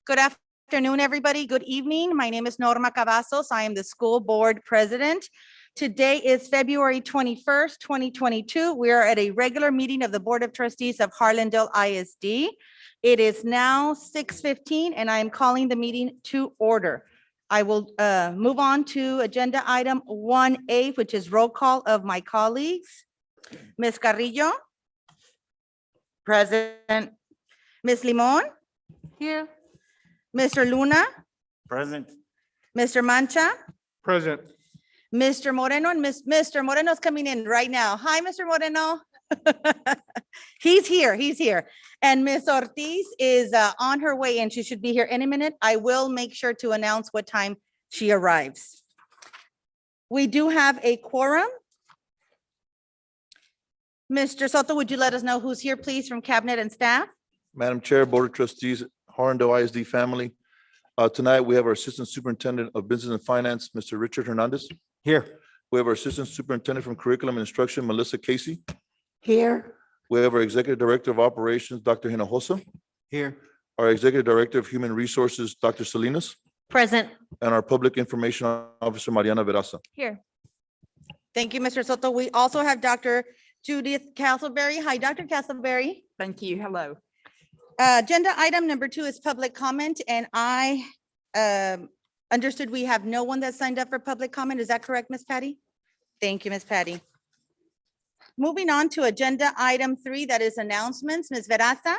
Good afternoon, everybody. Good evening. My name is Norma Cavazos. I am the school board president. Today is February 21st, 2022. We are at a regular meeting of the Board of Trustees of Harlandale ISD. It is now 6:15 and I am calling the meeting to order. I will move on to agenda item 1A, which is roll call of my colleagues. Ms. Carrillo? Present. Ms. Limon? Here. Mr. Luna? Present. Mr. Mancha? Present. Mr. Moreno, and Mr. Moreno's coming in right now. Hi, Mr. Moreno. He's here. And Ms. Ortiz is on her way and she should be here any minute. I will make sure to announce what time she arrives. We do have a quorum. Mr. Soto, would you let us know who's here, please, from cabinet and staff? Madam Chair, Board of Trustees, Harlandale ISD family. Tonight, we have our Assistant Superintendent of Business and Finance, Mr. Richard Hernandez. Here. We have our Assistant Superintendent from Curriculum and Instruction, Melissa Casey. Here. We have our Executive Director of Operations, Dr. Hinojosa. Here. Our Executive Director of Human Resources, Dr. Salinas. Present. And our Public Information Officer, Mariana Veraza. Here. Thank you, Mr. Soto. We also have Dr. Judith Castleberry. Hi, Dr. Castleberry. Thank you. Hello. Agenda item number 2 is public comment, and I understood we have no one that signed up for public comment. Is that correct, Ms. Patty? Thank you, Ms. Patty. Moving on to agenda item 3, that is announcements. Ms. Veraza?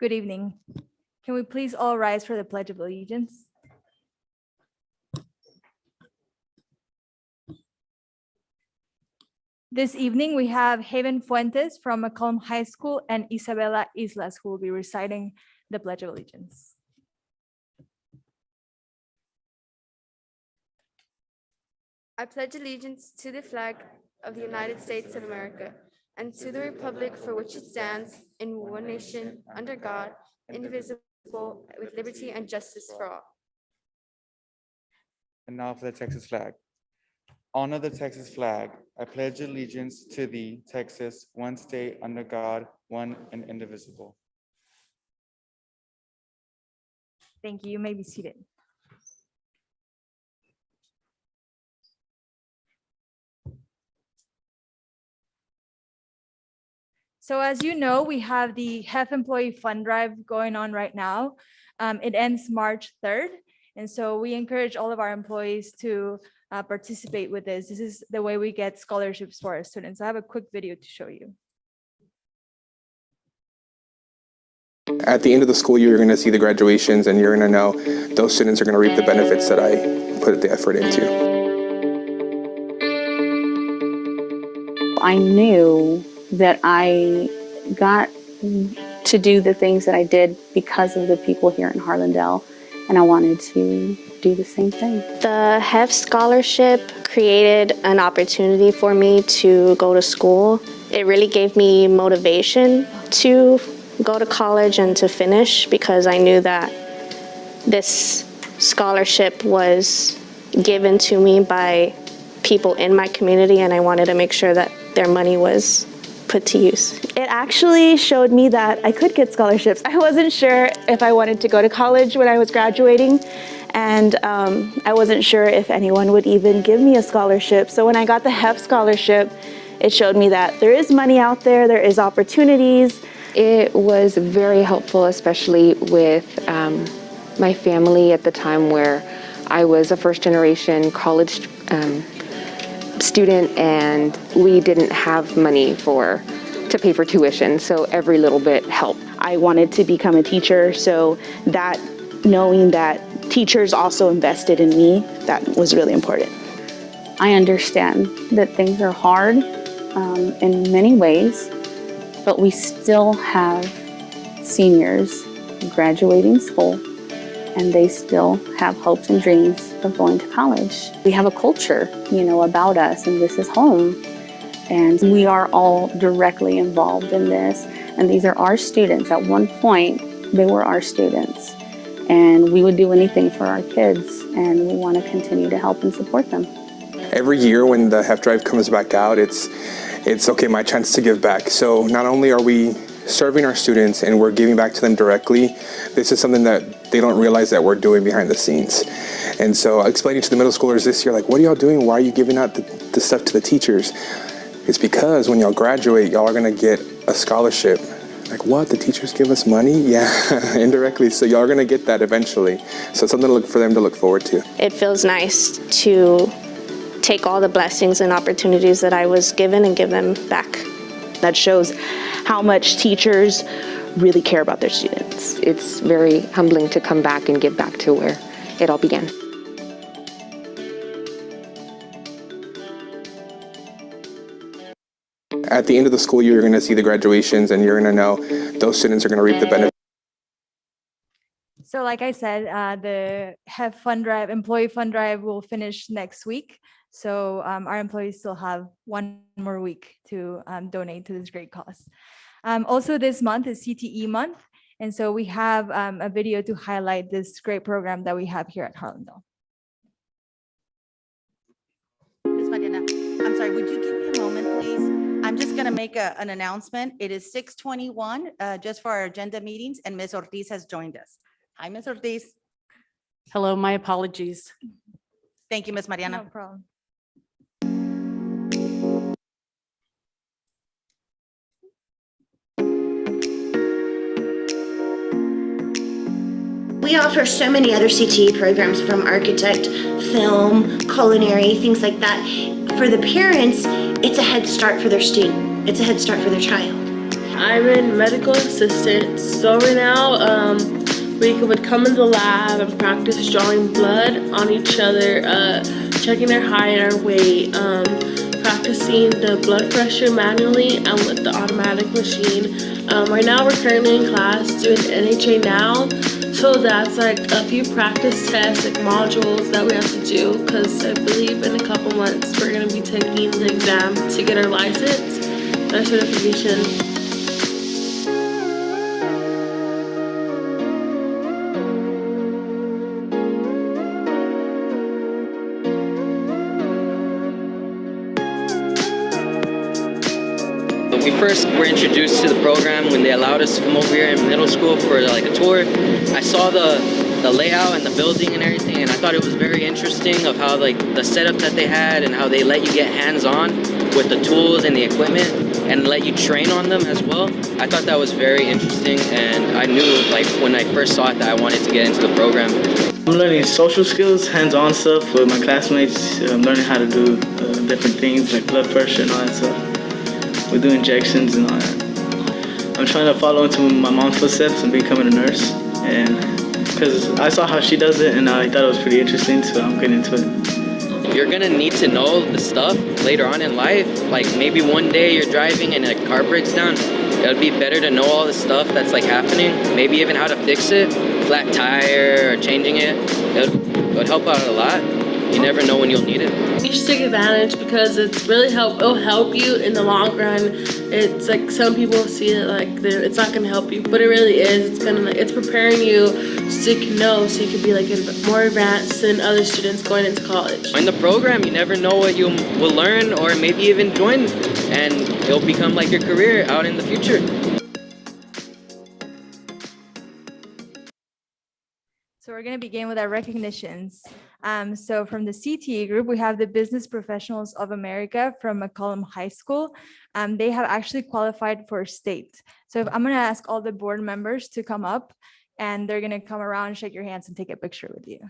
Good evening. Can we please all rise for the Pledge of Allegiance? This evening, we have Haven Fuentes from Mccollum High School and Isabella Islas, who will be reciting the Pledge of Allegiance. I pledge allegiance to the flag of the United States of America and to the republic for which it stands, in one nation, under God, indivisible, with liberty and justice for all. And now for the Texas flag. Honor the Texas flag. I pledge allegiance to thee, Texas, one state under God, one and indivisible. Thank you. You may be seated. So as you know, we have the HEF Employee Fund Drive going on right now. It ends March 3rd. And so we encourage all of our employees to participate with this. This is the way we get scholarships for our students. I have a quick video to show you. At the end of the school year, you're going to see the graduations and you're going to know those students are going to reap the benefits that I put the effort into. I knew that I got to do the things that I did because of the people here in Harlandale, and I wanted to do the same thing. The HEF scholarship created an opportunity for me to go to school. It really gave me motivation to go to college and to finish, because I knew that this scholarship was given to me by people in my community, and I wanted to make sure that their money was put to use. It actually showed me that I could get scholarships. I wasn't sure if I wanted to go to college when I was graduating, and I wasn't sure if anyone would even give me a scholarship. So when I got the HEF scholarship, it showed me that there is money out there, there is opportunities. It was very helpful, especially with my family at the time where I was a first-generation college student and we didn't have money to pay for tuition, so every little bit helped. I wanted to become a teacher, so that knowing that teachers also invested in me, that was really important. I understand that things are hard in many ways, but we still have seniors graduating school and they still have hopes and dreams of going to college. We have a culture, about us, and this is home. And we are all directly involved in this. And these are our students. At one point, they were our students. And we would do anything for our kids. And we want to continue to help and support them. Every year when the HEF Drive comes back out, it's okay, my chance to give back. So not only are we serving our students and we're giving back to them directly, this is something that they don't realize that we're doing behind the scenes. And so explaining to the middle schoolers this year, like, what are y'all doing? Why are you giving out the stuff to the teachers? It's because when y'all graduate, y'all are gonna get a scholarship. Like, what? The teachers give us money? Yeah, indirectly. So y'all are gonna get that eventually. So it's something for them to look forward to. It feels nice to take all the blessings and opportunities that I was given and give them back. That shows how much teachers really care about their students. It's very humbling to come back and give back to where it all began. At the end of the school year, you're gonna see the graduations and you're gonna know those students are gonna reap the benefits. So like I said, the HEF Fund Drive, Employee Fund Drive will finish next week. So our employees still have one more week to donate to this great cause. Also this month is CTE month. And so we have a video to highlight this great program that we have here at Harlandale. Ms. Mariana, I'm sorry, would you give me a moment, please? I'm just going to make an announcement. It is 6:21, just for our agenda meetings, and Ms. Ortiz has joined us. Hi, Ms. Ortiz. Hello, my apologies. Thank you, Ms. No Mariana. problem. We offer so many other CTE programs, from architect, film, culinary, things like that. For the parents, it's a head start for their student. It's a head start for their child. I'm in medical assistant, so right now we would come in the lab and practice drawing blood on each other, checking our height and our weight, practicing the blood pressure manually and with the automatic machine. Right now we're currently in class doing NHA now, so that's like a few practice tests, like modules that we have to do, because I believe in a couple months we're going to be taking the exam to get our license, our certification. We first were introduced to the program when they allowed us to come over here in middle school for like a tour. I saw the layout and the building and everything, and I thought it was very interesting of how like the setup that they had and how they let you get hands-on with the tools and the equipment and let you train on them as well. I thought that was very interesting, and I knew like when I first saw it that I wanted to get into the program. I'm learning social skills, hands-on stuff with my classmates. I'm learning how to do different things like blood pressure and all that stuff. We do injections and all that. I'm trying to follow into my mom's footsteps and becoming a nurse, and because I saw how she does it and I thought it was pretty interesting, so I'm getting into it. You're gonna need to know the stuff later on in life. Like maybe one day you're driving and a car breaks down. It would be better to know all the stuff that's like happening. Maybe even how to fix it, flat tire or changing it. It would help out a lot. You never know when you'll need it. You should take advantage because it'll help you in the long run. It's like some people see it like it's not gonna help you, but it really is. It's preparing you so you can know, so you can be like more advanced than other students going into college. In the program, you never know what you will learn or maybe even join, and it'll become like your career out in the future. So we're going to begin with our recognitions. So from the CTE group, we have the Business Professionals of America from Mccollum High School. They have actually qualified for state. So I'm going to ask all the board members to come up, and they're going to come around, shake your hands, and take a picture with you.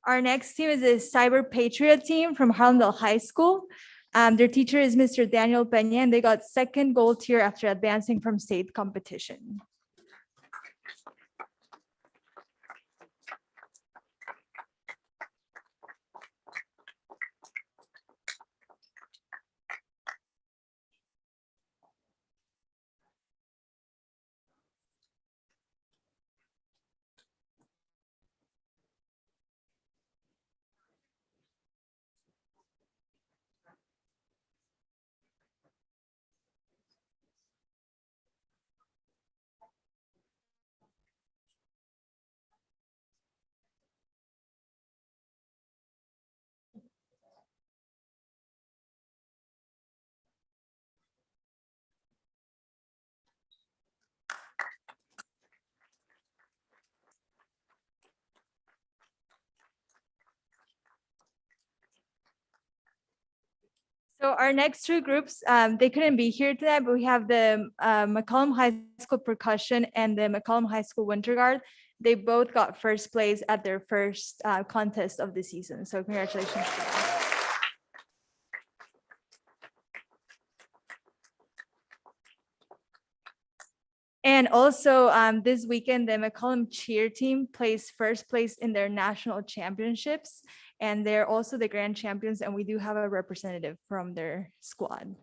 Our next team is a Cyber Patriot team from Harlandale High School. Their teacher is Mr. Daniel Peña, and they got second gold tier after advancing from state competition. So our next two groups, they couldn't be here tonight, but we have the McCollum High School Percussion and the McCollum High School Winter Guard. They both got first place at their first contest of the season. So congratulations to them. And also this weekend, the McCollum cheer team placed first place in their national championships. And they're also the grand champions. And we do have a representative from their squad.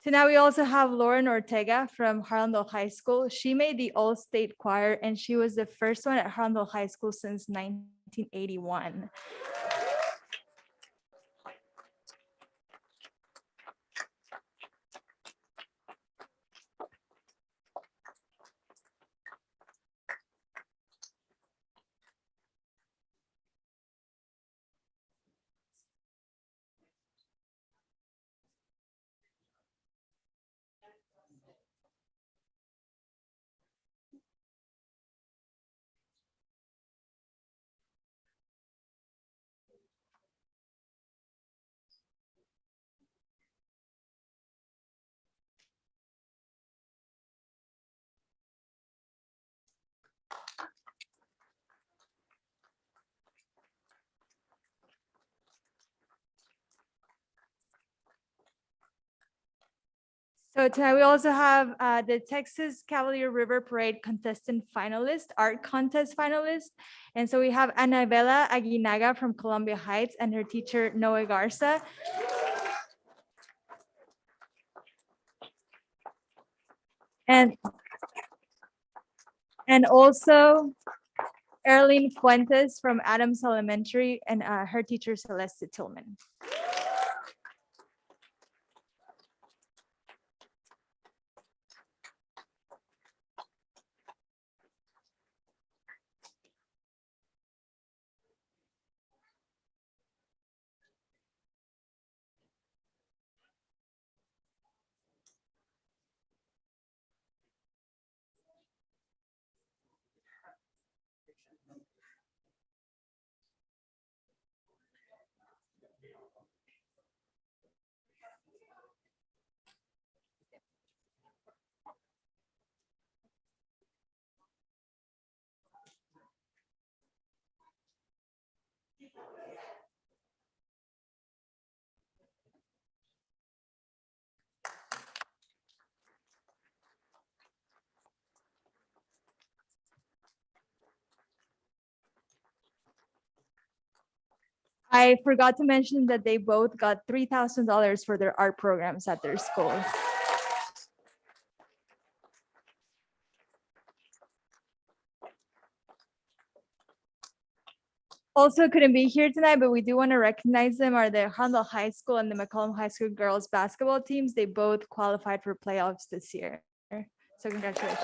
So now we also have Lauren Ortega from Harlandale High School. She made the All-State Choir, and she was the first one at Harlandale High School since 1981. So tonight we also have the Texas Cavalier River Parade contestant finalist, art contest finalist. And so we have Anabela Aguinaga from Columbia Heights and her teacher Noe Garza. And also Erlene Fuentes from Adams Elementary and her teacher Celeste Tillman. I forgot to mention that they both got $3,000 for their art programs at their schools. Also couldn't be here tonight, but we do want to recognize them are the Harlandale High School and the McCollum High School girls basketball teams. They both qualified for playoffs this year. So congratulations.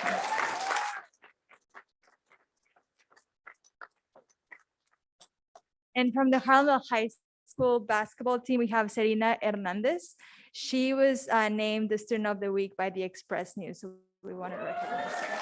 And from the Harlem High School basketball team, we have Serena Hernandez. She was named the Student of the Week by the Express News. So we want to recognize her.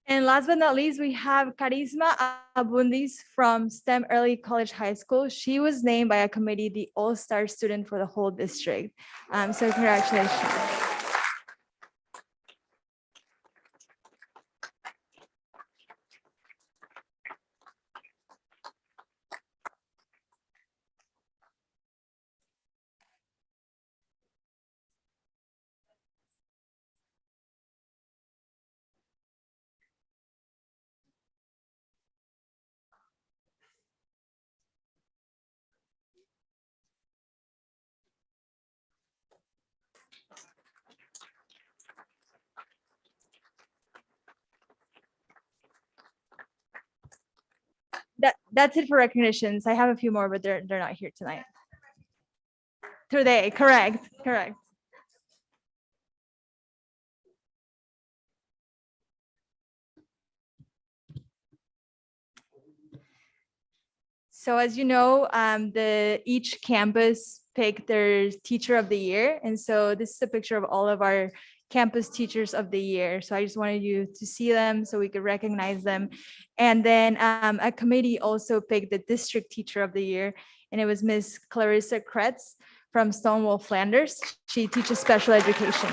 And last but not least, we have Carisma Abundis from STEM Early College High School. She was named by a committee the All-Star Student for the whole district. So congratulations. That's it for recognitions. I have a few more, but they're not here tonight. Today, correct. So as you know, each campus picked their teacher of the year. And so this is a picture of all of our campus teachers of the year. So I just wanted you to see them so we could recognize them. And then a committee also picked the district teacher of the year. And it was Miss Clarissa Kretz from Stonewall, Flanders. She teaches special education.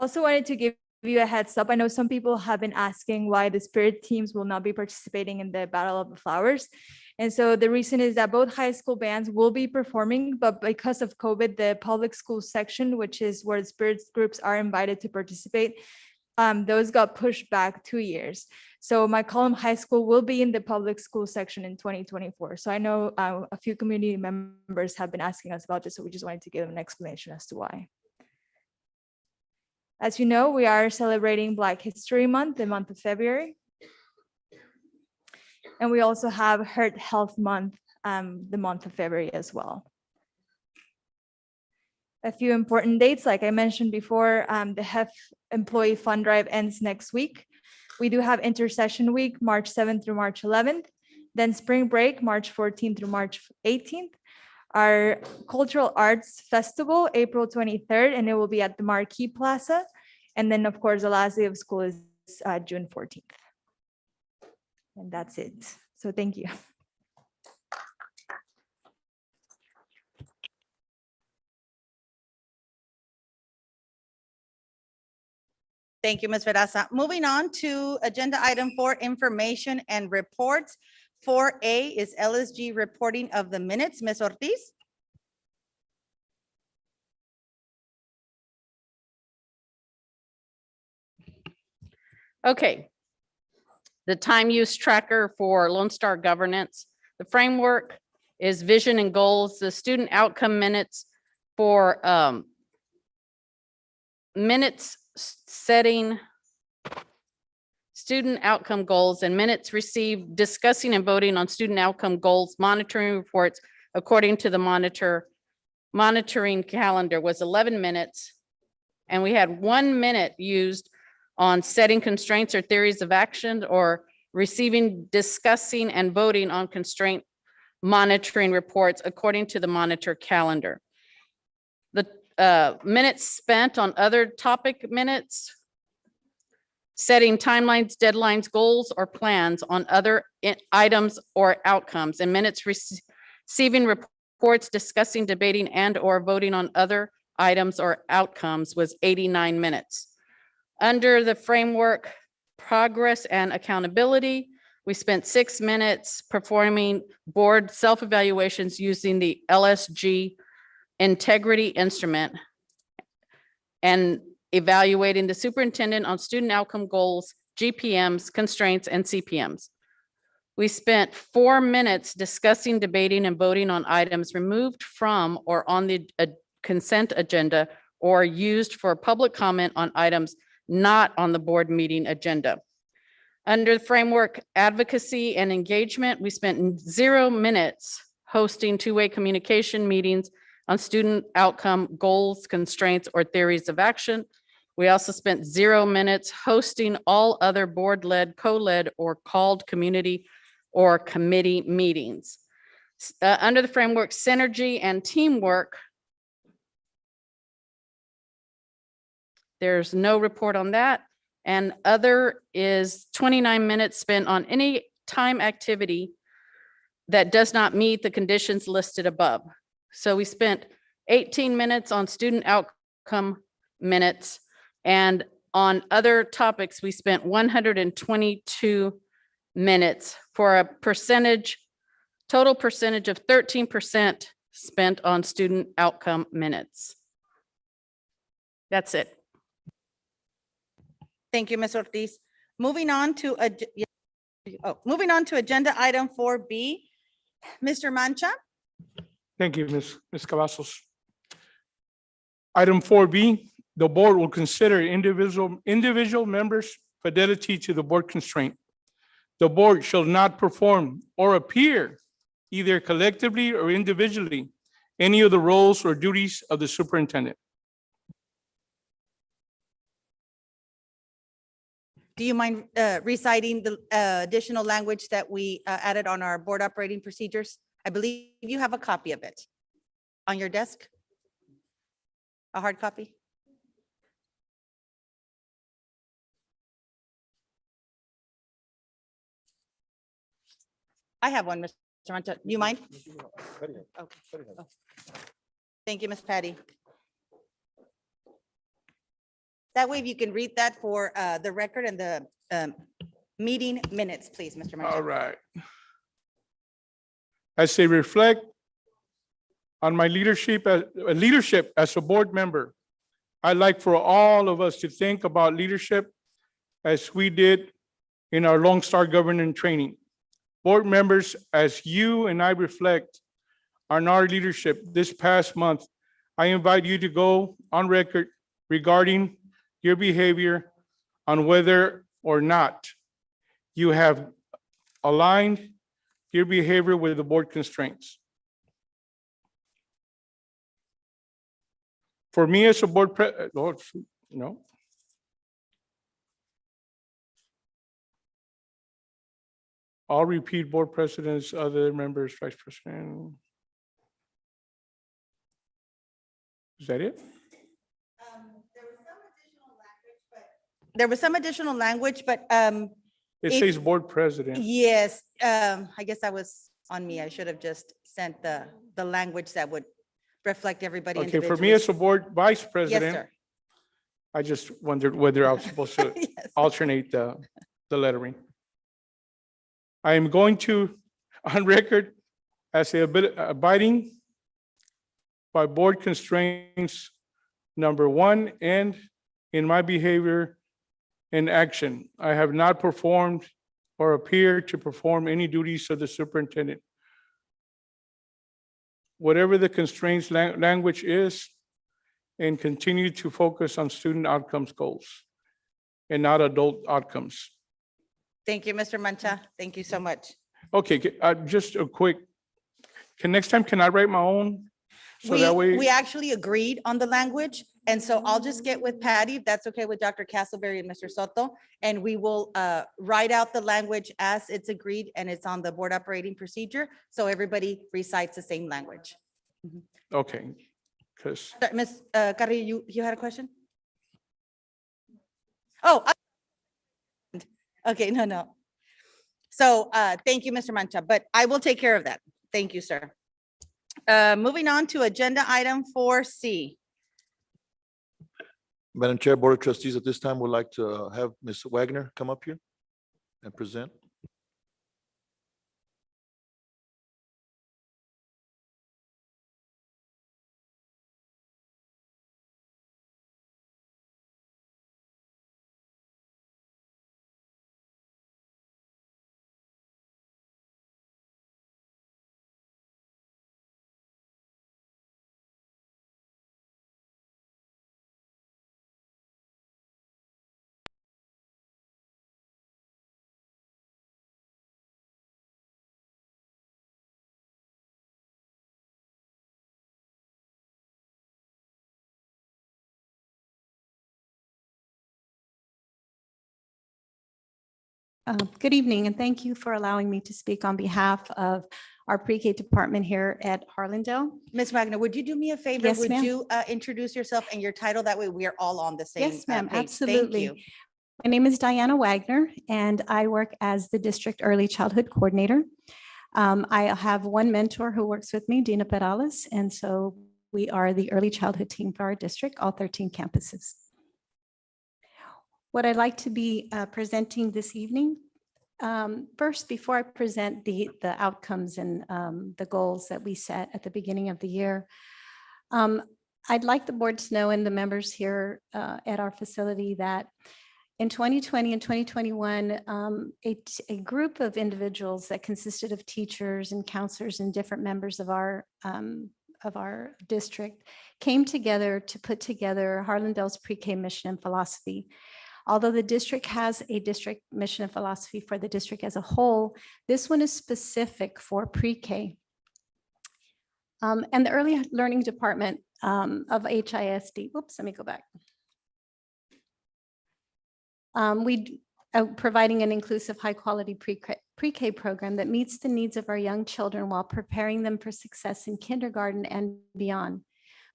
Also wanted to give you a heads up. I know some people have been asking why the spirit teams will not be participating in the Battle of the Flowers. And so the reason is that both high school bands will be performing, but because of COVID, the public school section, which is where the spirits groups are invited to participate, those got pushed back 2 years. So Mccollum High School will be in the public school section in 2024. So I know a few community members have been asking us about this, so we just wanted to give them an explanation as to why. As you know, we are celebrating Black History Month, the month of February. And we also have Heart Health Month, the month of February as well. A few important dates, like I mentioned before, the HEF Employee Fund Drive ends next week. We do have Intercession Week, March 7th through March 11th. Then Spring Break, March 14th through March 18th. Our Cultural Arts Festival, April 23rd, and it will be at the Marquee Plaza. And then, of course, the last day of school is June 14th. And that's it. So thank you. Thank you, Ms. Veraza. Moving on to agenda item 4, information and reports. 4A is LSG reporting of the minutes. Ms. Ortiz? Okay. The time use tracker for Lone Star governance. The framework is vision and goals. The student outcome minutes for minutes setting student outcome goals and minutes received discussing and voting on student outcome goals, monitoring reports according to the monitoring calendar was 11 minutes. And we had 1 minute used on setting constraints or theories of action or receiving, discussing, and voting on constraint monitoring reports according to the monitor calendar. The minutes spent on other topic minutes, setting timelines, deadlines, goals, or plans on other items or outcomes, and minutes receiving reports, discussing, debating, and or voting on other items or outcomes was 89 minutes. Under the framework, progress and accountability, we spent 6 minutes performing board self-evaluations using the LSG integrity instrument and evaluating the superintendent on student outcome goals, GPMs, constraints, and CPMs. We spent 4 minutes discussing, debating, and voting on items removed from or on the consent agenda or used for public comment on items not on the board meeting agenda. Under the framework advocacy and engagement, we spent 0 minutes hosting two-way communication meetings on student outcome goals, constraints, or theories of action. We also spent 0 minutes hosting all other board-led, co-led, or called community or committee meetings. Under the framework synergy and teamwork, there's no report on that. And other is 29 minutes spent on any time activity that does not meet the conditions listed above. So we spent 18 minutes on student outcome minutes, and on other topics, we spent 122 minutes for a total percentage of 13% spent on student outcome minutes. That's it. Thank you, Ms. Ortiz. Moving on to agenda item 4B. Mr. Mancha? Thank you, Ms. Cavazos. Item 4B, the board will consider individual members' fidelity to the board constraint. The board shall not perform or appear either collectively or individually any of the roles or duties of the superintendent. Do you mind reciting the additional language that we added on our board operating procedures? I believe you have a copy of it on your desk. A hard copy? I have one, Mr. Mancha. Do you mind? Okay. Oh. Thank you, Ms. Patty. That way you can read that for the record and the meeting minutes, please, Mr. Mancha. All right. As they reflect on my leadership as a board member, I'd like for all of us to think about leadership as we did in our Lone Star Governance training. Board members, as you and I reflect on our leadership this past month, I invite you to go on record regarding your behavior on whether or not you have aligned your behavior with the board constraints. For me as a board I'll repeat board presidents, other members, vice president. Is that it? There was some additional language, but It says board president. yes, I guess that was on me. I should have just sent the language that would reflect everybody Okay, for individually. me as a board vice Yes, president, sir. I just wondered whether I was supposed to Yes. alternate the lettering. I am going to, on record, as abiding by board constraints, number 1, and in my behavior and action, I have not performed or appeared to perform any duties of the superintendent. Whatever the constraints language is, and continue to focus on student outcomes goals and not adult outcomes. Thank you, Mr. Mancha. Thank you so much. Okay, just a quick, next time, can I write my own? So that way, We actually agreed on the language, and so I'll just get with Patty, if that's okay with Dr. Castleberry and Mr. Soto, and we will write out the language as it's agreed, and it's on the board operating procedure, so everybody recites the same language. okay, because, Ms. Carrillo, you had a question? Oh. Okay, no. So thank you, Mr. Mancha, but I will take care of that. Thank you, sir. Moving on to agenda item 4C. Madam Chair, Board of Trustees, at this time, would like to have Ms. Wagner come up here and present. Good evening, and thank you for allowing me to speak on behalf of our pre-K department here at Harlandale. Ms. Wagner, would you do me a favor? Yes, Would ma'am. you introduce yourself and your title? That way we are all on the same Yes, ma'am, page. Thank absolutely. you. My name is Diana Wagner, and I work as the District Early Childhood Coordinator. I have one mentor who works with me, Dina Perales, and so we are the early childhood team for our district, all 13 campuses. What I'd like to be presenting this evening, first, before I present the outcomes and the goals that we set at the beginning of the year, I'd like the board to know and the members here at our facility that in 2020 and 2021, a group of individuals that consisted of teachers and counselors and different members of our district came together to put together Harlandale's pre-K mission and philosophy. Although the district has a district mission and philosophy for the district as a whole, this one is specific for pre-K. And the early learning department of HISD, oops, let me go back. Providing an inclusive, high-quality pre-K program that meets the needs of our young children while preparing them for success in kindergarten and beyond.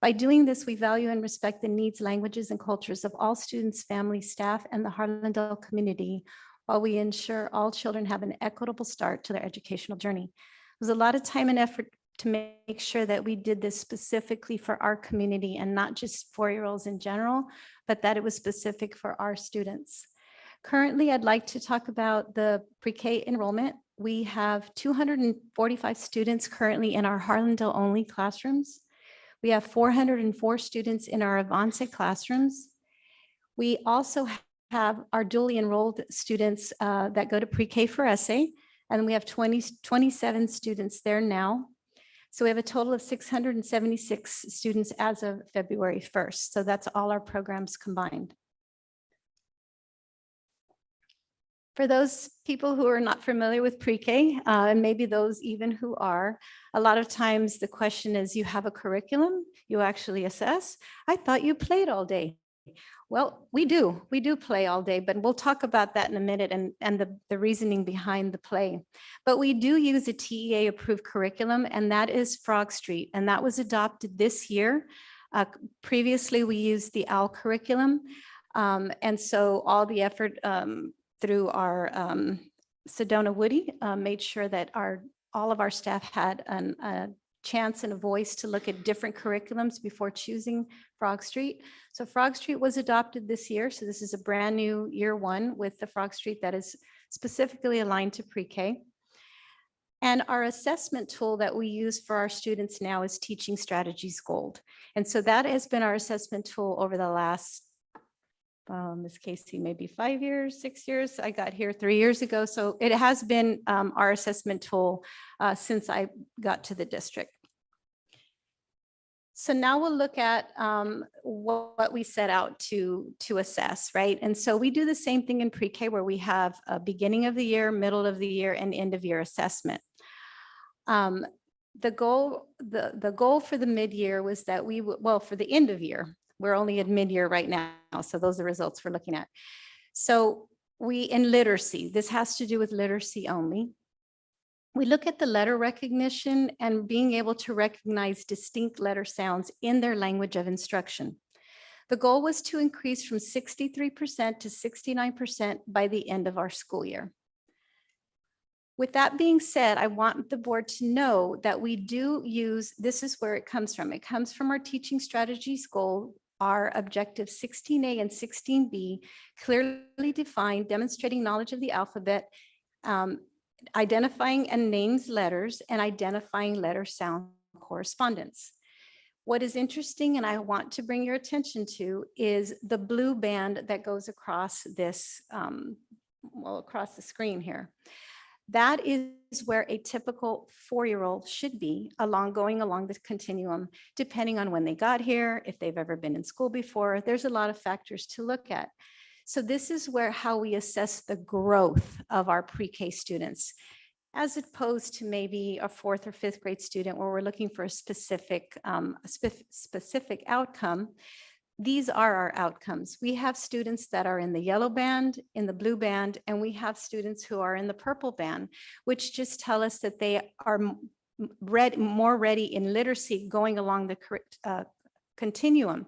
By doing this, we value and respect the needs, languages, and cultures of all students, families, staff, and the Harlandale community, while we ensure all children have an equitable start to their educational journey. There's a lot of time and effort to make sure that we did this specifically for our community and not just four-year-olds in general, but that it was specific for our students. Currently, I'd like to talk about the pre-K enrollment. We have 245 students currently in our Harlandale-only classrooms. We have 404 students in our Avance classrooms. We also have our dually enrolled students that go to pre-K for essay, and we have 27 students there now. So we have a total of 676 students as of February 1st. So that's all our programs combined. For those people who are not familiar with pre-K, and maybe those even who are, a lot of times the question is, you have a curriculum, you actually assess. I thought you played all day. Well, we do play all day, but we'll talk about that in a minute and the reasoning behind the play. But we do use a TEA approved curriculum, and that is Frog Street, and that was adopted this year. Previously, we used the OWL curriculum, and so all the effort through our Sedona Woody made sure that all of our staff had a chance and a voice to look at different curriculums before choosing Frog Street. So Frog Street was adopted this year. So this is a brand new year one with the Frog Street that is specifically aligned to pre-K. And our assessment tool that we use for our students now is Teaching Strategies Gold. And so that has been our assessment tool over the last Ms. Casey, maybe 5 years, 6 years. I got here 3 years ago. So it has been our assessment tool since I got to the district. So now we'll look at what we set out to assess, right? And so we do the same thing in pre-K where we have a beginning of the year, middle of the year, and end of year assessment. The goal for the mid-year was that we would, well, for the end of year, we're only at mid-year right now, so those are the results we're looking at. So in literacy, this has to do with literacy only. We look at the letter recognition and being able to recognize distinct letter sounds in their language of instruction. The goal was to increase from 63% to 69% by the end of our school year. With that being said, I want the board to know that we do use, this is where it comes from. It comes from our Teaching Strategies Goal are objectives 16A and 16B, clearly defined, demonstrating knowledge of the alphabet, identifying and names letters, and identifying letter sound correspondence. What is interesting, and I want to bring your attention to, is the blue band that goes across this, across the screen here. That is where a typical 4-year-old should be going along the continuum, depending on when they got here, if they've ever been in school before. There's a lot of factors to look at. So this is how we assess the growth of our pre-K students, as opposed to maybe a 4th or 5th grade student where we're looking for a specific outcome. These are our outcomes. We have students that are in the yellow band, in the blue band, and we have students who are in the purple band, which just tell us that they are more ready in literacy going along the continuum.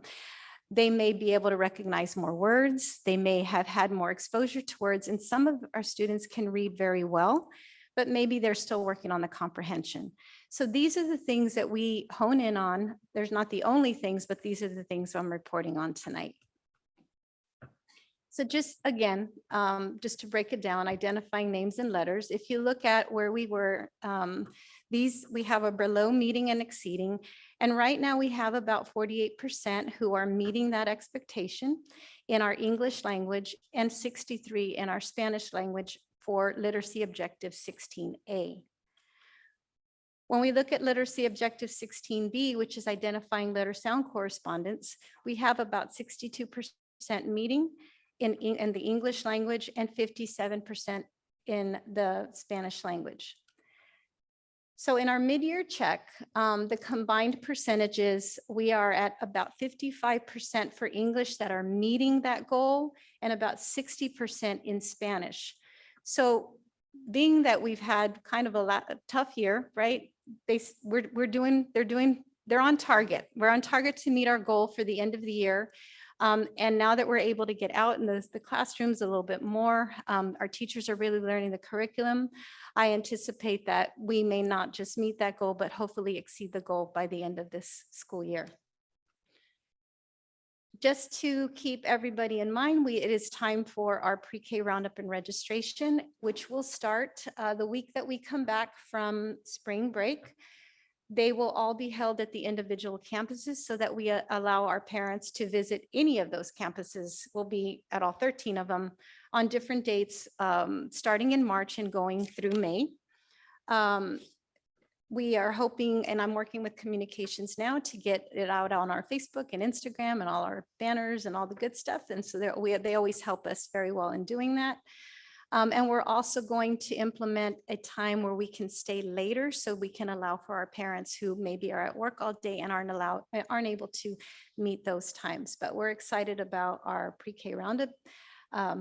They may be able to recognize more words. They may have had more exposure to words, and some of our students can read very well, but maybe they're still working on the comprehension. So these are the things that we hone in on. There's not the only things, but these are the things I'm reporting on tonight. So just again, just to break it down, identifying names and letters. If you look at where we were, we have a below meeting and exceeding. And right now we have about 48% who are meeting that expectation in our English language and 63 in our Spanish language for literacy objective 16A. When we look at literacy objective 16B, which is identifying letter sound correspondence, we have about 62% meeting in the English language and 57% in the Spanish language. So in our mid-year check, the combined percentages, we are at about 55% for English that are meeting that goal and about 60% in Spanish. So being that we've had kind of a tough year, right? They're on target. We're on target to meet our goal for the end of the year. And now that we're able to get out in the classrooms a little bit more, our teachers are really learning the curriculum. I anticipate that we may not just meet that goal, but hopefully exceed the goal by the end of this school year. Just to keep everybody in mind, it is time for our pre-K roundup and registration, which will start the week that we come back from spring break. They will all be held at the individual campuses so that we allow our parents to visit any of those campuses. We'll be at all 13 of them on different dates, starting in March and going through May. We are hoping, and I'm working with communications now to get it out on our Facebook and Instagram and all our banners and all the good stuff. And so they always help us very well in doing that. And we're also going to implement a time where we can stay later so we can allow for our parents who maybe are at work all day and aren't able to meet those times. But we're excited about our pre-K roundup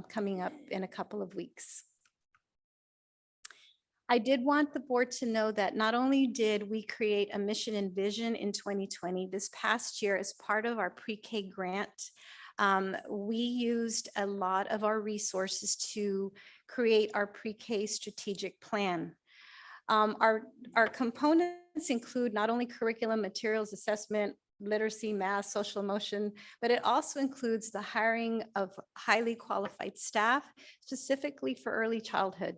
coming up in a couple of weeks. I did want the board to know that not only did we create a mission and vision in 2020, this past year as part of our pre-K grant, we used a lot of our resources to create our pre-K strategic plan. Our components include not only curriculum, materials, assessment, literacy, math, social emotion, but it also includes the hiring of highly qualified staff, specifically for early childhood.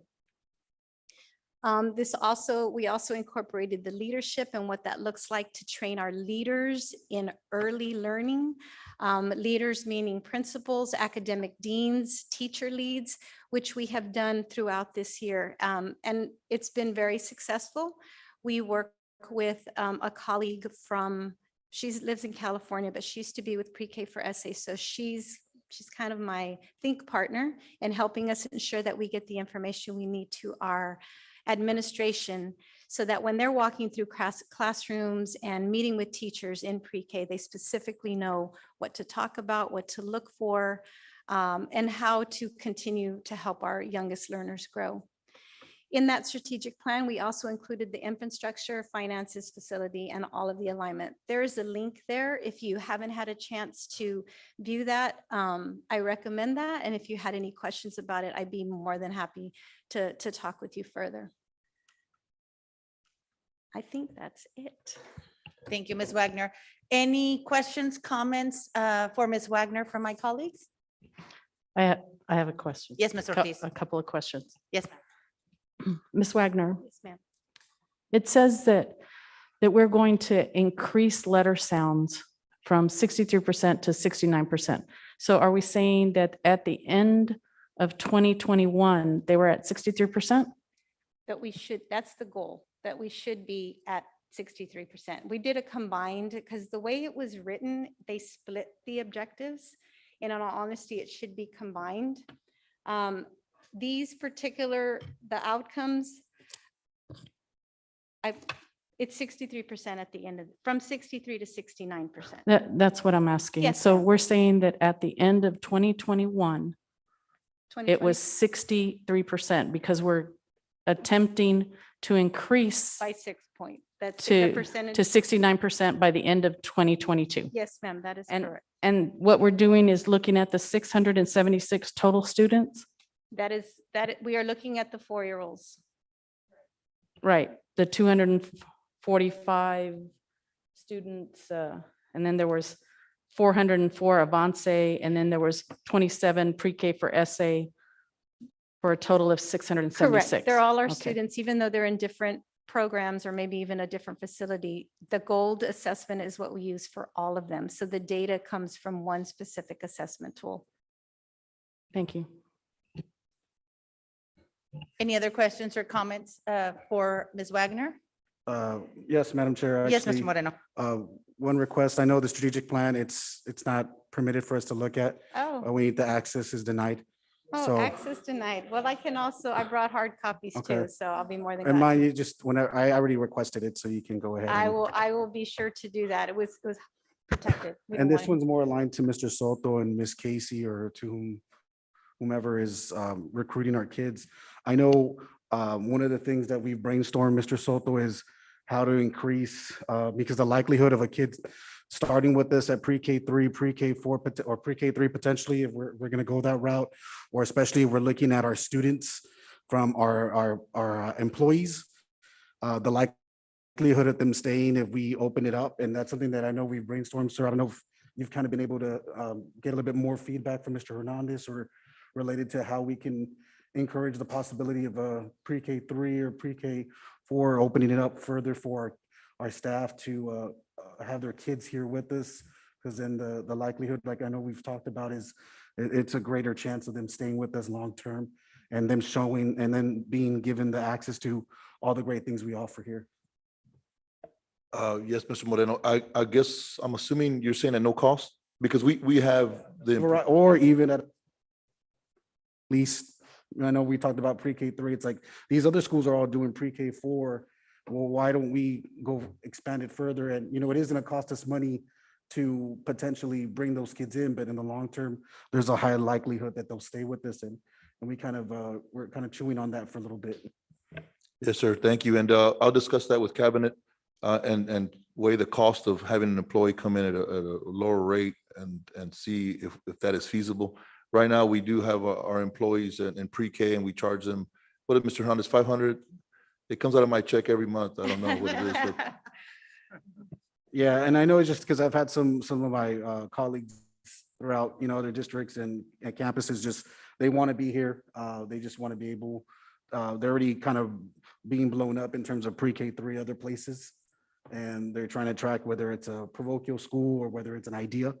We also incorporated the leadership and what that looks like to train our leaders in early learning. Leaders meaning principals, academic deans, teacher leads, which we have done throughout this year. And it's been very successful. We work with a colleague she lives in California, but she used to be with Pre-K for SA. So she's kind of my think partner in helping us ensure that we get the information we need to our administration so that when they're walking through classrooms and meeting with teachers in pre-K, they specifically know what to talk about, what to look for, and how to continue to help our youngest learners grow. In that strategic plan, we also included the infrastructure, finances, facility, and all of the alignment. There is a link there. If you haven't had a chance to view that, I recommend that. And if you had any questions about it, I'd be more than happy to talk with you further. I think that's it. Thank you, Ms. Wagner. Any questions, comments for Ms. Wagner from my colleagues? I have a question. Yes, Ms. Ortiz. A couple of questions. Yes, Ms. Wagner, yes, ma'am. it says that we're going to increase letter sounds from 63% to 69%. So are we saying that at the end of 2021, they were at 63%? That we should, that's the goal, that we should be at 63%. We did a combined, because the way it was written, they split the objectives. And in all honesty, it should be combined. These particular, the outcomes, it's 63% at the end of, from 63 to 69%. That's what I'm asking. Yes, So ma'am. we're saying that at the end of 2021, it was 63% because we're attempting to increase By 6 points. That's the to percentage. 69% by the end of 2022. Yes, ma'am, that is And, correct. and what we're doing is looking at the 676 total students, We are looking at the 4-year-olds. right? The 245 students, and then there was 404 Avance, and then there was 27 pre-K for SA for a total of 676. Correct. They're all our Okay. students, even though they're in different programs or maybe even a different facility. The gold assessment is what we use for all of them. So the data comes from one specific assessment tool. Thank you. Any other questions or comments for Ms. Wagner? Yes, Madam Chair. Yes, Mr. actually, Moreno. One request, I know the strategic plan, it's not permitted for us to look at. Oh, We need the access is denied. So, access denied. Well, I brought hard copies Okay. too, so I'll be more than and glad. mind you, just whenever, I already requested it, so you can go ahead. and- I will be sure to do that. It was protected. We And don't this want one's more aligned to Mr. Soto and Miss Casey or to whomever is recruiting our kids. I know one of the things that we've brainstormed, Mr. Soto, is how to increase, because the likelihood of a kid starting with this at pre-K 3, pre-K 4, or pre-K 3 potentially, if we're going to go that route, or especially if we're looking at our students from our employees, the likelihood of them staying if we open it up, and that's something that I know we've brainstormed, sir. I don't know if you've kind of been able to get a little bit more feedback from Mr. Hernandez or related to how we can encourage the possibility of a pre-K 3 or pre-K 4, opening it up further for our staff to have their kids here with us, because then the likelihood, like I know we've talked about, is it's a greater chance of them staying with us long-term and them showing and then being given the access to all the great things we offer here. Yes, Mr. Moreno, I guess I'm assuming you're saying at no cost because we have the, Or even at least, I know we talked about pre-K 3, it's like, these other schools are all doing pre-K 4. Well, why don't we go expand it further? And, it is gonna cost us money to potentially bring those kids in, but in the long term, there's a high likelihood that they'll stay with us. And we kind of, we're kind of chewing on that for a little bit. yes, sir, thank you. And I'll discuss that with cabinet and weigh the cost of having an employee come in at a lower rate and see if that is feasible. Right now, we do have our employees in pre-K and we charge them, what did Mr. Hernandez, 500? It comes out of my check every month. I don't know what it is. but- Yeah, and I know it's just because I've had some of my colleagues throughout, other districts and campuses, just, they want to be here. They just want to be able, they're already kind of being blown up in terms of pre-K 3 other places. And they're trying to track whether it's a parochial school or whether it's an idea.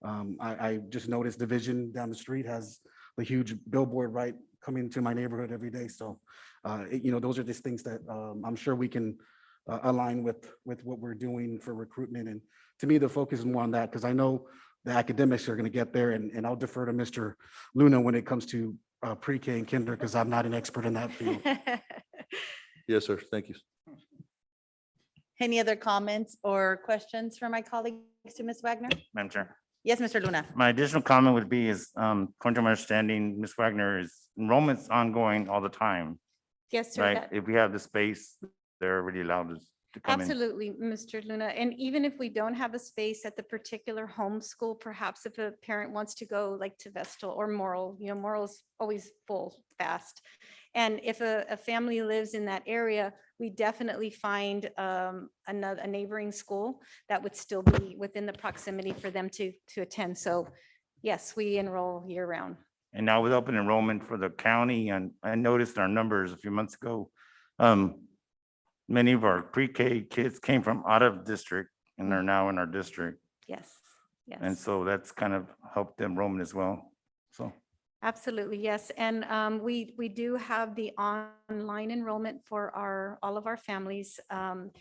I just noticed Division down the street has a huge billboard right coming to my neighborhood every day. So, those are just things that I'm sure we can align with what we're doing for recruitment. And to me, the focus is more on that because I know the academics are going to get there, and I'll defer to Mr. Luna when it comes to pre-K and kinder because I'm not an expert in that field. Yes, sir, thank you. Any other comments or questions for my colleagues to Ms. Wagner? Madam Chair. Yes, Mr. Luna. My additional comment would be is, according to my understanding, Ms. Wagner, is enrollment's ongoing all the time, Yes, sir. right? that- If we have the space, they're already allowed us to come in. Absolutely, Mr. Luna. And even if we don't have a space at the particular homeschool, perhaps if a parent wants to go like to Vestal or Morrill, Morrill's always full, fast. And if a family lives in that area, we definitely find a neighboring school that would still be within the proximity for them to attend. So yes, we enroll year round. And now with open enrollment for the county, and I noticed our numbers a few months ago. Many of our pre-K kids came from out of district and are now in our district. Yes, yes. And so that's kind of helped the enrollment as well. So, Absolutely, yes. And we do have the online enrollment for all of our families. And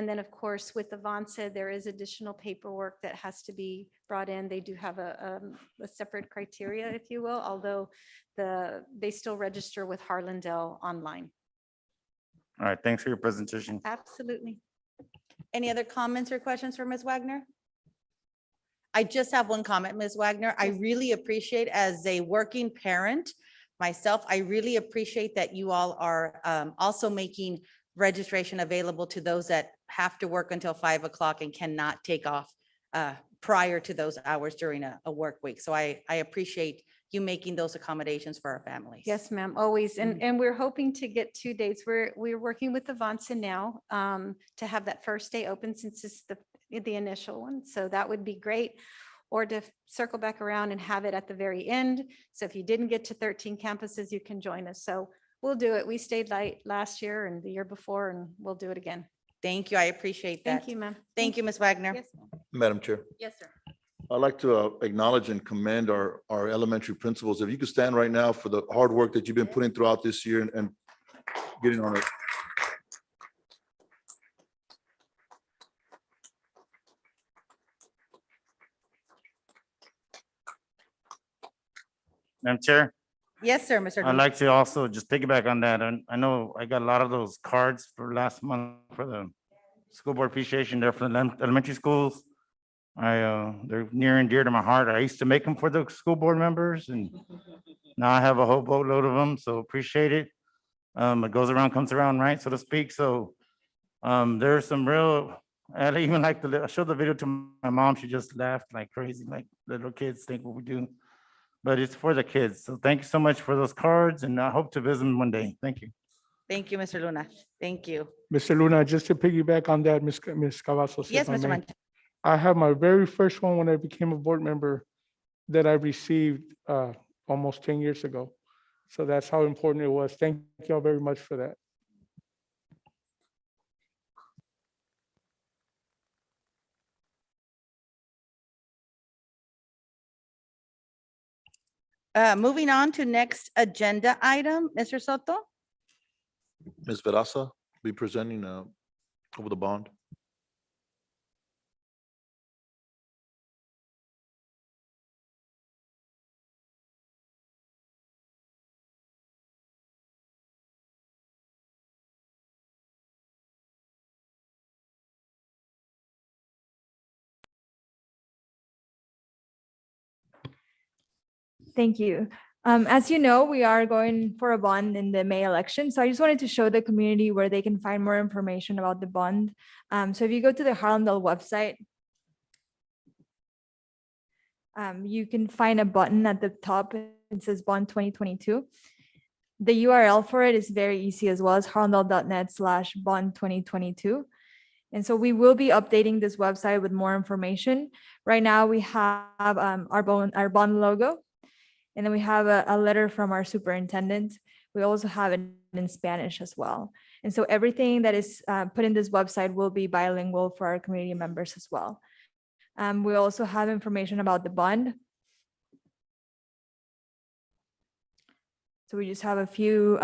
then, of course, with Avanza, there is additional paperwork that has to be brought in. They do have a separate criteria, if you will, although they still register with Harlandale online. all right, thanks for your presentation. Absolutely. Any other comments or questions for Ms. Wagner? I just have one comment, Ms. Wagner. I really appreciate, as a working parent myself, I really appreciate that you all are also making registration available to those that have to work until 5 o'clock and cannot take off prior to those hours during a work week. So I appreciate you making those accommodations for our families. Yes, ma'am, always. And we're hoping to get 2 dates. We're working with Avanza now to have that first day open, since it's the initial one. So that would be great. Or to circle back around and have it at the very end. So if you didn't get to 13 campuses, you can join us. So we'll do it. We stayed late last year and the year before, and we'll do it again. Thank you. I appreciate that. Thank you, ma'am. Thank you, Ms. Wagner. Yes, ma'am. Madam Chair, Yes, sir. I'd like to acknowledge and commend our elementary principals. If you could stand right now for the hard work that you've been putting throughout this year and getting on it. Madam Chair, Yes, sir, Mr. I'd Lee. like to also just piggyback on that. And I know I got a lot of those cards for last month for the school board appreciation there for the elementary schools. They're near and dear to my heart. I used to make them for the school board members, and now I have a whole boatload of them, so appreciate it. It goes around, comes around, right, so to speak. So there's some real, I even like I showed the video to my mom. She just laughed like crazy, like little kids think what we do. But it's for the kids. So thank you so much for those cards, and I hope to visit them one day. Thank you. Thank you, Mr. Luna. Thank you. Mr. Luna, just to piggyback on that, Ms. Cavazos. Yes, if I Mr. may. Manta. I have my very first one when I became a board member that I received almost 10 years ago. So that's how important it was. Thank you all very much for that. Moving on to next agenda item, Mr. Soto. Ms. Verasa be presenting over the bond. Thank you. As you know, we are going for a bond in the May election. So I just wanted to show the community where they can find more information about the bond. So if you go to the Harlandale website, you can find a button at the top. It says Bond 2022. The URL for it is very easy as well, as harlandale.net/bond 2022. And so we will be updating this website with more information. Right now we have our bond logo. And then we have a letter from our superintendent. We also have it in Spanish as well. And so everything that is put in this website will be bilingual for our community members as well. We also have information about the bond. So we just have a few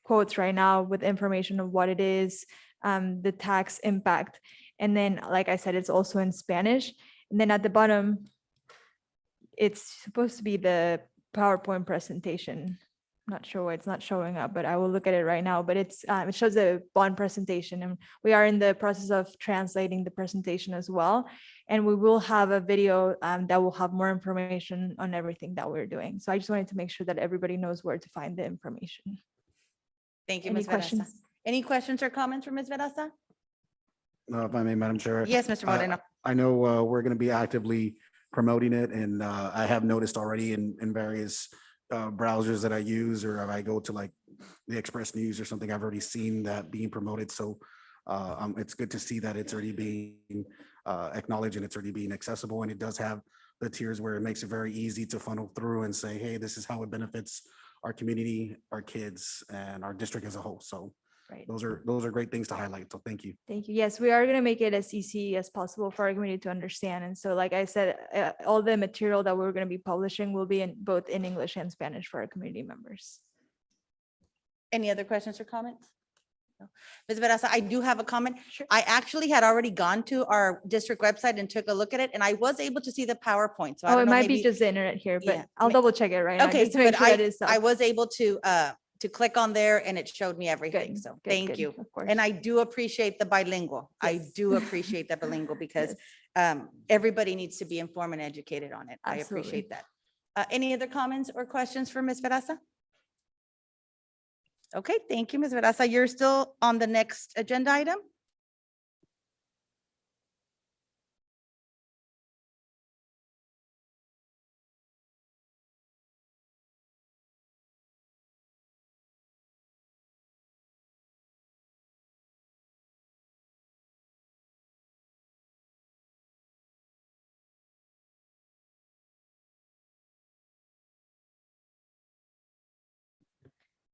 quotes right now with information of what it is, the tax impact. And then, like I said, it's also in Spanish. And then at the bottom, it's supposed to be the PowerPoint presentation. I'm not sure why it's not showing up, but I will look at it right now. But it shows a bond presentation, and we are in the process of translating the presentation as well. And we will have a video that will have more information on everything that we're doing. So I just wanted to make sure that everybody knows where to find the information. Thank you, Any Ms. Verasa. questions? Any questions or comments for Ms. Verasa? If I may, Madam Chair. Yes, Mr. Moreno. I know we're going to be actively promoting it, and I have noticed already in various browsers that I use, or if I go to like the Express News or something, I've already seen that being promoted. So it's good to see that it's already being acknowledged and it's already being accessible. And it does have the tiers where it makes it very easy to funnel through and say, hey, this is how it benefits our community, our kids, and our district as a whole. So Right. those are great things to highlight. So thank you. Thank you. Yes, we are going to make it as easy as possible for our community to understand. And so, like I said, all the material that we're going to be publishing will be in both in English and Spanish for our community members. Any other questions or comments? No. Ms. Veraza, I do have a comment. I actually had already gone to our district website and took a look at it, and I was able to see the PowerPoint. So I Oh, don't it know, might be maybe. just the internet here, but Yeah, I'll double check it right now. Okay, Just to make but sure that is I up. was able to click on there and it showed me everything. Good, So good, thank good, you. of course. And I do appreciate the bilingual. I Yes. do appreciate the bilingual because everybody needs to be informed and educated on it. I Absolutely. appreciate that. Any other comments or questions for Ms. Veraza? Okay, thank you, Ms. Veraza. You're still on the next agenda item?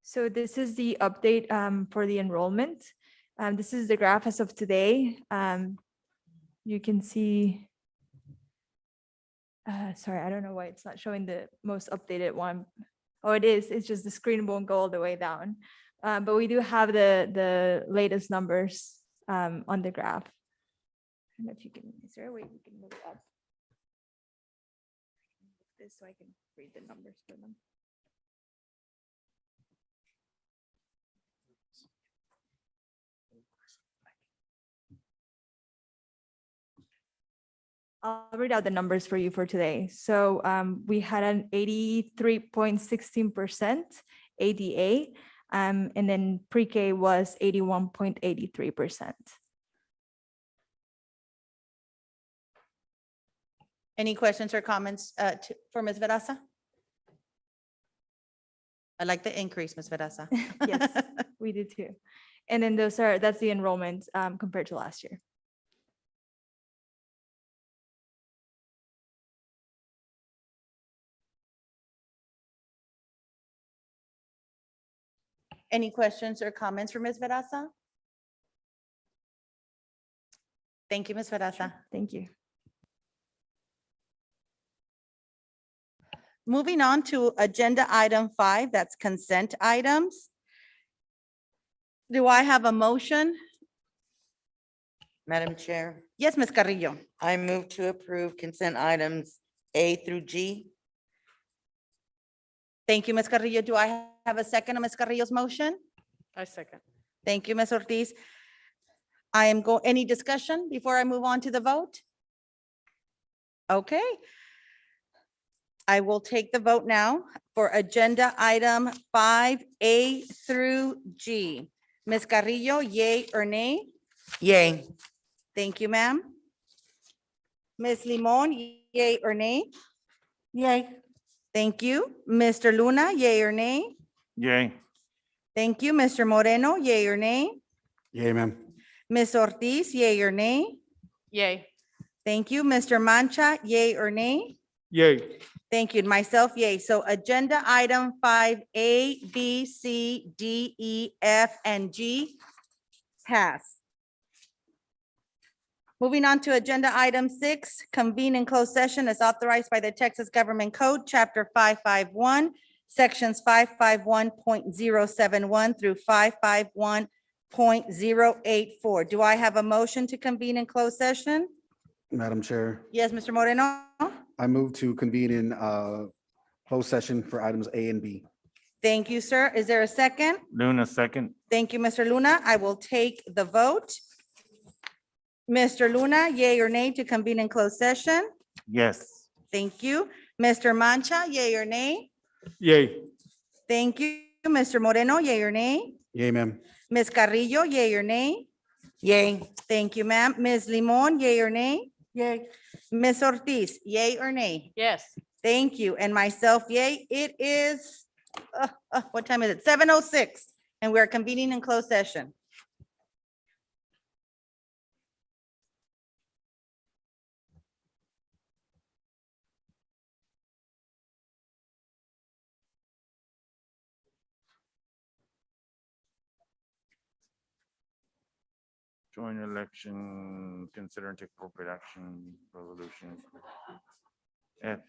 So this is the update for the enrollment. This is the graph as of today. You can see, sorry, I don't know why it's not showing the most updated one. Oh, it is. It's just the screen won't go all the way down. But we do have the latest numbers on the graph. I don't know if you can, is there a way we can move it up? This so I can read the numbers for them. I'll read out the numbers for you for today. So we had an 83.16% ADA, and then pre-K was 81.83%. Any questions or comments for Ms. Veraza? I like the increase, Ms. Veraza. Yes, we did too. And then that's the enrollment compared to last year. Any questions or comments for Ms. Veraza? Thank you, Ms. Veraza. Thank you. Moving on to agenda item 5, that's consent items. Do I have a motion? Madam Chair, Yes, Ms. Carrillo. I move to approve consent items A through G. Thank you, Ms. Carrillo. Do I have a second on Ms. Carrillo's motion? I second. Thank you, Ms. Ortiz. Any discussion before I move on to the vote? Okay. I will take the vote now for agenda item 5A through G. Ms. Carrillo, yay or nay? Yay. Thank you, ma'am. Ms. Limon, yay or nay? Yay. Thank you. Mr. Luna, yay or nay? Yay. Thank you. Mr. Moreno, yay or nay? Yay, ma'am. Ms. Ortiz, yay or nay? Yay. Thank you. Mr. Mancha, yay or nay? Yay. Thank you. And myself, yay. So agenda item 5A, B, C, D, E, F, and G pass. Moving on to agenda item 6, convene in closed session as authorized by the Texas Government Code, Chapter 551, Sections 551.071 through 551.084. Do I have a motion to convene in closed session? Madam Chair, Yes, Mr. Moreno? I move to convene in closed session for items A and B. Thank you, sir. Is there a second? Luna, second. Thank you, Mr. Luna. I will take the vote. Mr. Luna, yay or nay to convene in closed session? Yes. Thank you. Mr. Mancha, yay or nay? Yay. Thank you. Mr. Moreno, yay or nay? Yay, ma'am. Ms. Carrillo, yay or nay? Yay. Thank you, ma'am. Ms. Limon, yay or nay? Yay. Ms. Ortiz, yay or nay? Yes. Thank you. And myself, yay. It is What time is it? 7:06, and we are convening in closed session. Joint election, consider and take appropriate action, resolution. F.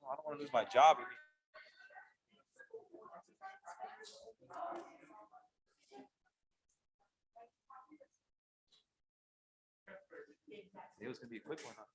I don't want to lose my job. It was gonna be a quick one, huh?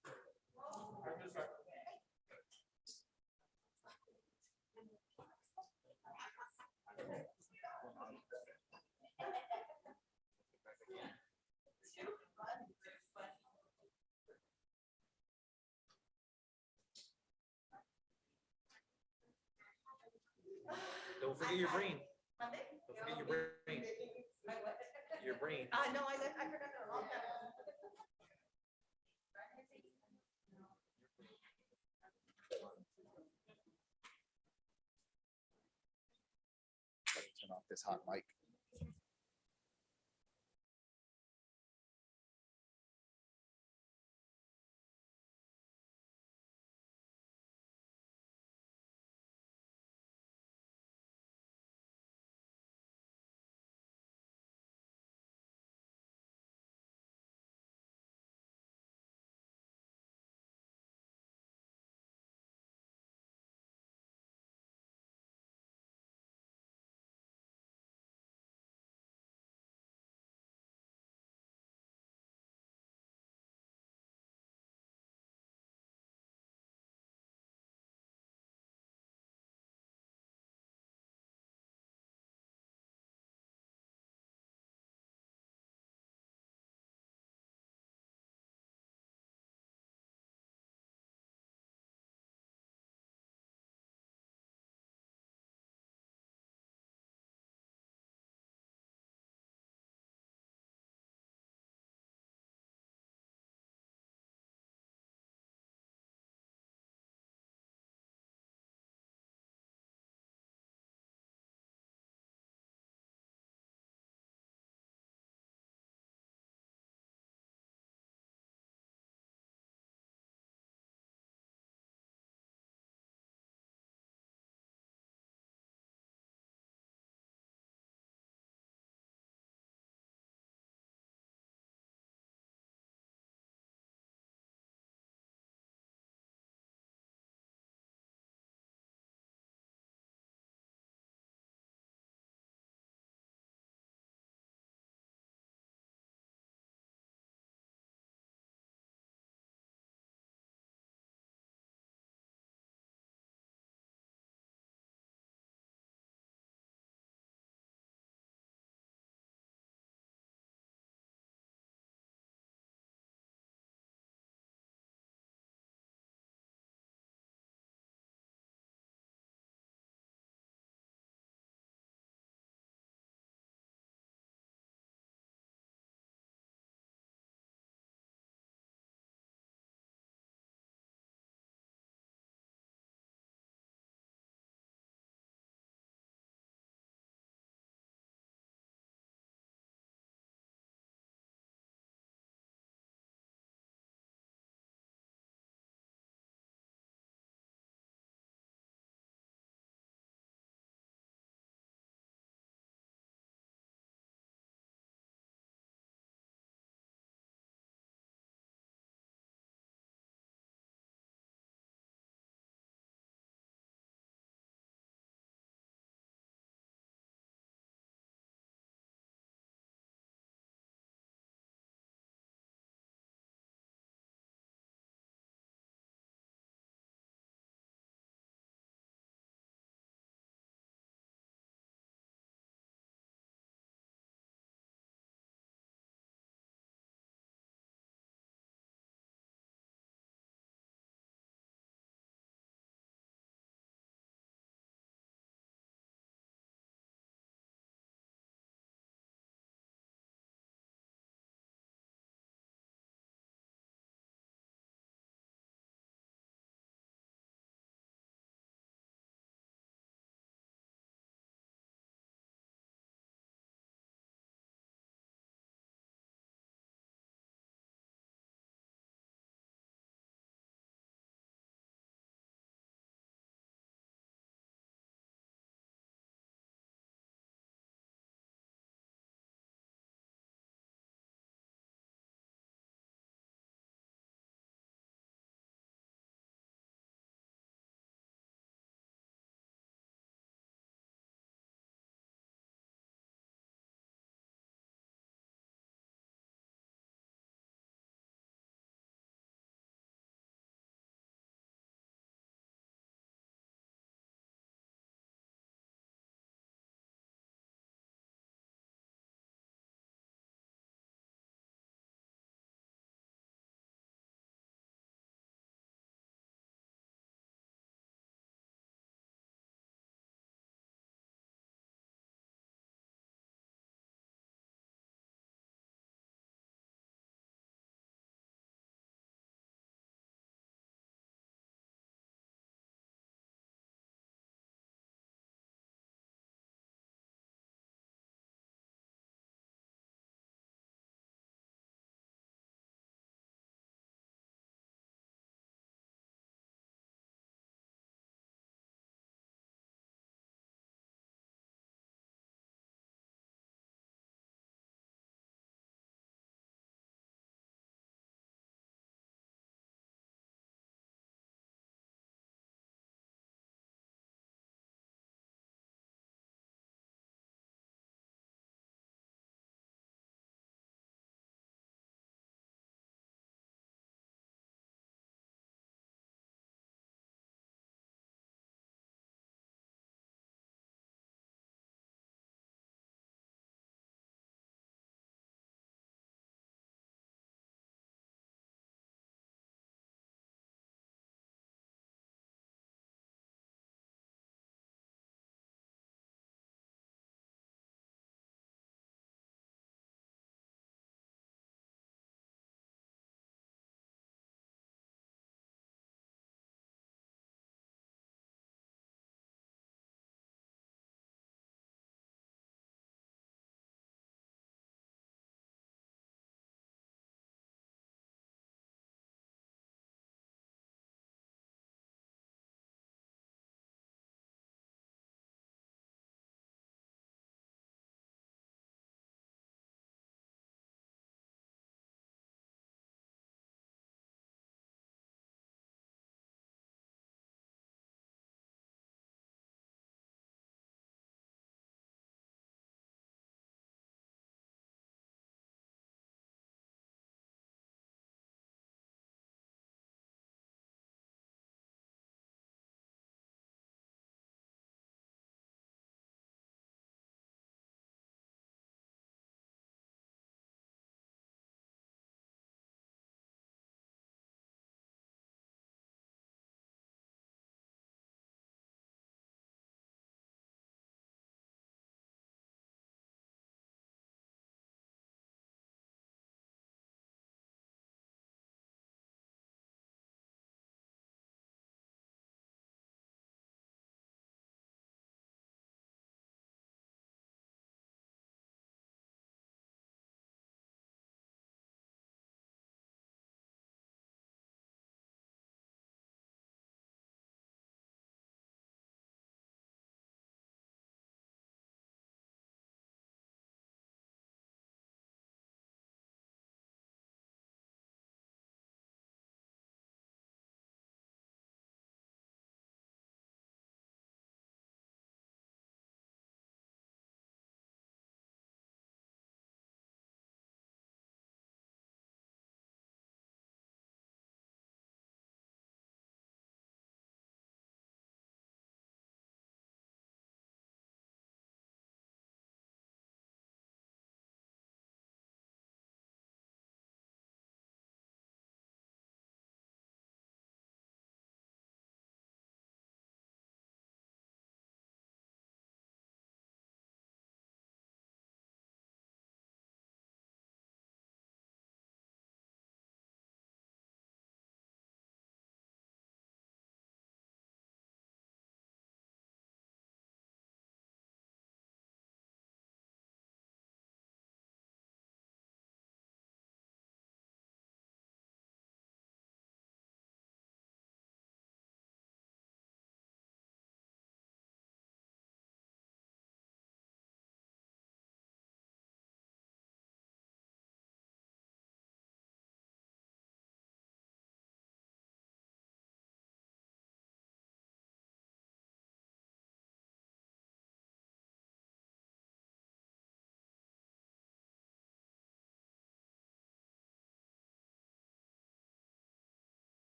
Don't forget your brain. Don't forget your brain. Your brain. No, I forgot that a long time ago. Turn off this hot mic.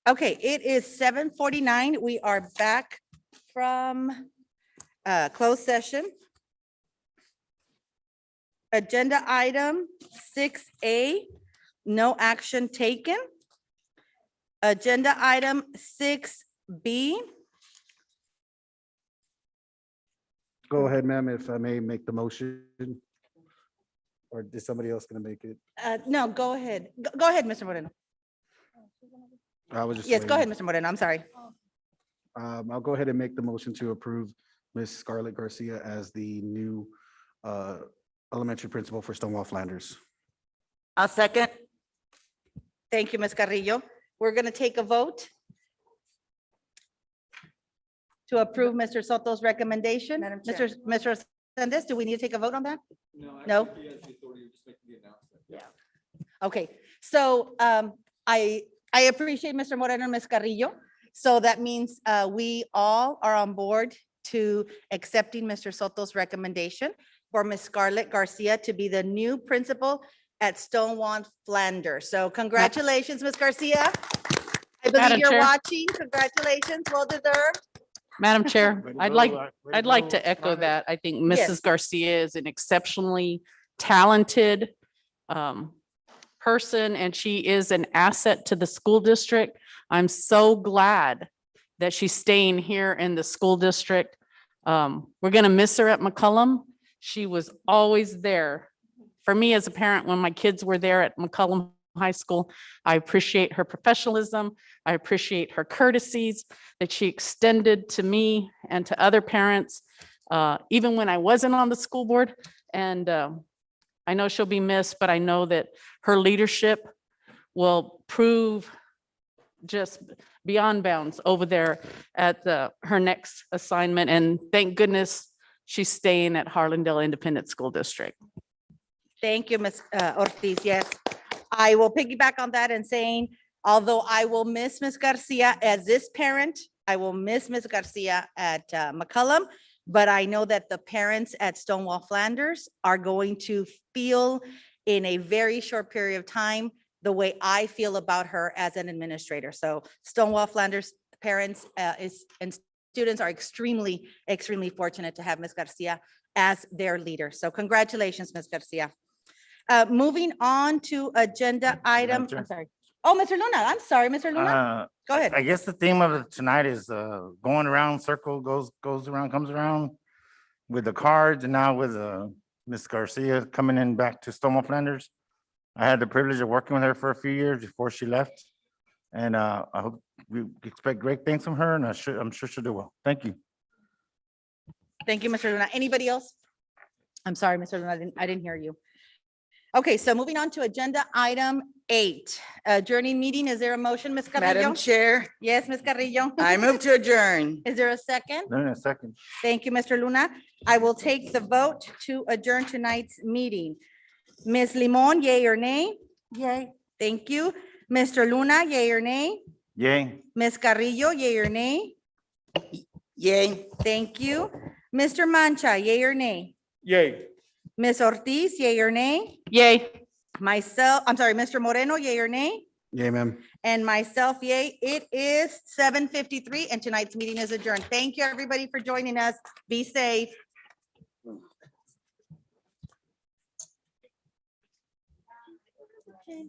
Okay, it is 7:49. We are back from closed session. Agenda item 6A, no action taken. Agenda item 6B. Go ahead, ma'am, if I may make the motion. Or is somebody else gonna make it? No, go ahead. Go ahead, Mr. Moreno. I was just. Yes, go ahead, waiting. Mr. Moreno. I'm sorry. I'll go ahead and make the motion to approve Ms. Scarlett Garcia as the new elementary principal for Stonewall Flanders. I'll second. Thank you, Ms. Carrillo. We're going to take a vote to approve Mr. Soto's recommendation. Madam Chair. Mr. Sendez, do we need to take a vote on that? No? Okay, so I appreciate Mr. Moreno and Ms. Carrillo. So that means we all are on board to accepting Mr. Soto's recommendation for Ms. Scarlett Garcia to be the new principal at Stonewall Flanders. So congratulations, Ms. Garcia. I believe Madam you're Chair. watching. Congratulations, well deserved. Madam Chair, Way to I'd go, like, way I'd like go, to echo Scarlett. that. I think Yes. Mrs. Garcia is an exceptionally talented person, and she is an asset to the school district. I'm so glad that she's staying here in the school district. We're gonna miss her at McCollum. She was always there. For me as a parent, when my kids were there at McCollum High School, I appreciate her professionalism. I appreciate her courtesies that she extended to me and to other parents, even when I wasn't on the school board. And I know she'll be missed, but I know that her leadership will prove just beyond bounds over there at her next assignment. And thank goodness she's staying at Harlandale Independent School District. Thank you, Ms. Ortiz. Yes, I will piggyback on that and saying, although I will miss Ms. Garcia as this parent, I will miss Ms. Garcia at McCollum, but I know that the parents at Stonewall Flanders are going to feel in a very short period of time the way I feel about her as an administrator. So Stonewall Flanders parents and students are extremely, extremely fortunate to have Ms. Garcia as their leader. So congratulations, Ms. Garcia. Moving on to agenda item, Chair. I'm sorry. Oh, Mr. Luna, I'm sorry, Mr. Luna. Go ahead. I guess the theme of tonight is going around, circle goes around, comes around with the cards, and now with Ms. Garcia coming in back to Stonewall Flanders. I had the privilege of working with her for a few years before she left. And I hope we expect great things from her, and I'm sure she'll do well. Thank you. Thank you, Mr. Luna. Anybody else? I'm sorry, Mr. Luna, I didn't hear you. Okay, so moving on to agenda item 8, adjourning meeting. Is there a motion, Ms. Carrillo? Madam Chair, Yes, Ms. Carrillo. I move to adjourn. Is there a second? In a second. Thank you, Mr. Luna. I will take the vote to adjourn tonight's meeting. Ms. Limon, yay or nay? Yay. Thank you. Mr. Luna, yay or nay? Yay. Ms. Carrillo, yay or nay? Yay. Thank you. Mr. Mancha, yay or nay? Yay. Ms. Ortiz, yay or nay? Yay. Myself, I'm sorry, Mr. Moreno, yay or nay? Yay, ma'am. And myself, yay. It is 7:53 and tonight's meeting is adjourned. Thank you, everybody, for joining us. Be safe. Okay.